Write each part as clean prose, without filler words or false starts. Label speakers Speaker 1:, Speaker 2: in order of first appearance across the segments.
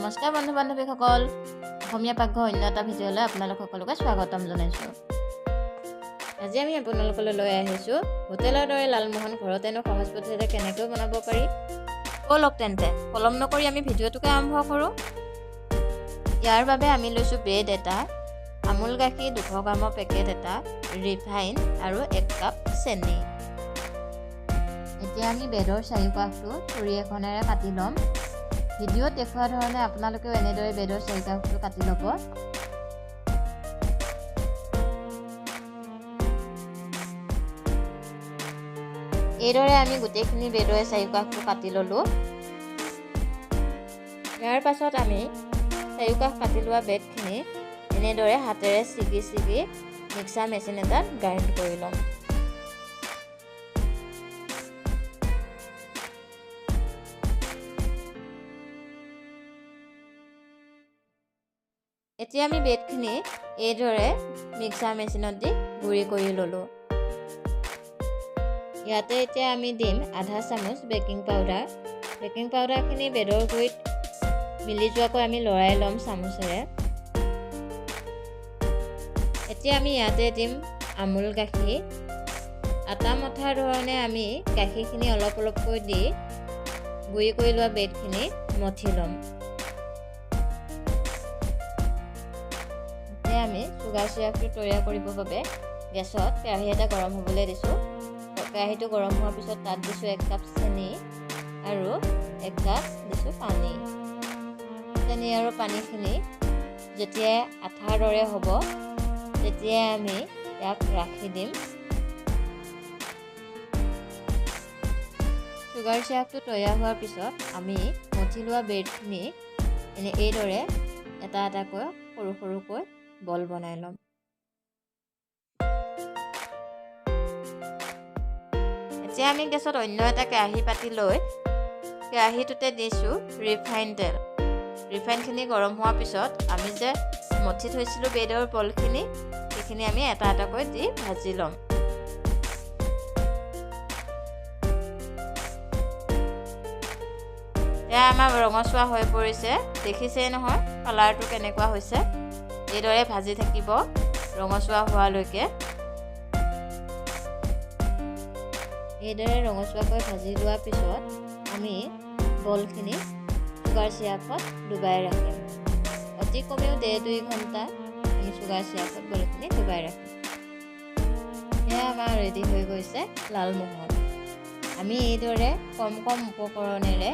Speaker 1: নমস্কাৰ বন্ধু বান্ধৱীসকল, অসমীয়া পাকঘৰ অন্য এটা ভিডিঅ'লৈ আপোনালোক সকলোকে স্বাগতম জনাইছোঁ। আজি আমি আপোনালোকলৈ লৈ আহিছোঁ হোটেলৰ দৰে লালমোহন ঘৰতেনো সহজ পদ্ধতিৰে কেনেকৈ বনাব পাৰি। ব'লক তেন্তে পলম নকৰি আমি ভিডিঅ'টোকে আৰম্ভ কৰোঁ। ইয়াৰ বাবে আমি লৈছোঁ ব্ৰেড এটা, আমুল গাখীৰ 200 গ্ৰামৰ পেকেট এটা, ৰিফাইন আৰু 1 কাপ চেনি। এতিয়া আমি ব্ৰেডৰ চাৰিওকাষটো ছুৰী এখনেৰে কাটি ল'ম। ভিডিঅ'ত দেখুওৱা ধৰণে আপোনালোকেও এনেদৰে ব্ৰেডৰ চাৰিকাষটো কাটি ল'ব। এইদৰে আমি গোটেইখিনি ব্ৰেডৰ চাৰিকাষটো কাটি ল'লোঁ। ইয়াৰ পাছত আমি চাৰিওকাষ কাটি লোৱা ব্ৰেডখিনি এনেদৰে হাতেৰে ছিগি মিক্সাৰ মেচিন এটাত গ্ৰাইণ্ড কৰি ল'ম। এতিয়া আমি ব্ৰেডখিনি এইদৰে মিক্সাৰ মেচিনত দি গুড়ি কৰি ল'লোঁ। ইয়াতে এতিয়া আমি দিম আধা চামুচ বেকিং পাউডাৰ। বেকিং পাউডাৰখিনি ব্ৰেডৰ গুড়িত মিলি যোৱাকৈ আমি লৰাই ল'ম চামুচেৰে। এতিয়া আমি ইয়াতে দিম আমুল গাখীৰ। আটা মঠাৰ ধৰণে আমি গাখীৰখিনি অলপ অলপকৈ দি গুড়ি কৰি লোৱা ব্ৰেডখিনি মঠি ল'ম। আমি চুগাৰ চিৰাপটো তৈয়াৰ কৰিবৰ বাবে গেছত কেৰাহী এটা গৰম হ'বলৈ দিছোঁ। কেৰাহীটো গৰম হোৱাৰ পিছত তাত দিছোঁ 1 কাপ চেনি আৰু 1 কাপ দিছোঁ পানী। চেনি আৰু পানীখিনি যেতিয়াই আঠাৰ দৰে হ'ব তেতিয়াই আমি ইয়াক ৰাখি দিম। চুগাৰ চিৰাপটো তৈয়াৰ হোৱাৰ পিছত আমি মঠি লোৱা ব্ৰেডখিনি এইদৰে এটা এটাকৈ সৰু সৰুকৈ বল বনাই ল'ম। এতিয়া আমি গেছত অন্য এটা কেৰাহী পাতি লৈ কেৰাহীটোতে দিছোঁ ৰিফাইন তেল। ৰিফাইনখিনি গৰম হোৱাৰ পিছত আমি যে মঠি থৈছিলোঁ ব্ৰেডৰ বলখিনি, সেইখিনি আমি এটা এটাকৈ দি ভাজি ল'ম। এয়া আমাৰ ৰঙচুৱা হৈ পৰিছে, দেখিছেই নহয় কালাৰটো কেনেকুৱা হৈছে। এইদৰে ভাজি থাকিব ৰঙচুৱা হোৱালৈকে। এইদৰে ৰঙচুৱাকৈ ভাজি লোৱাৰ পিছত আমি বলখিনি চুগাৰ চিৰাপত ডুবাই ৰাখিম। অতি কমেও 1.5-2 ঘণ্টা আমি চুগাৰ চিৰাপত বলখিনি ডুবাই ৰাখিম। এয়া আমাৰ ৰেডি হৈ গৈছে লালমোহন। আমি এইদৰে কম উপকৰণেৰে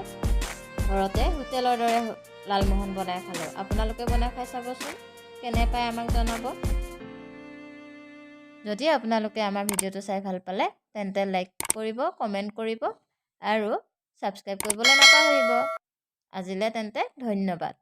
Speaker 1: ঘৰতে হোটেলৰ দৰে লালমোহন বনাই খালোঁ। আপোনালোকে বনাই খাই চাবচোন, কেনে পায় আমাক জনাব। যদি আপোনালোকে আমাৰ ভিডিঅ'টো চাই ভাল পালে তেন্তে লাইক কৰিব, কমেণ্ট কৰিব আৰু ছাবস্ক্ৰাইব কৰিবলৈ নাপাহৰিব। আজিলৈ তেন্তে ধন্যবাদ।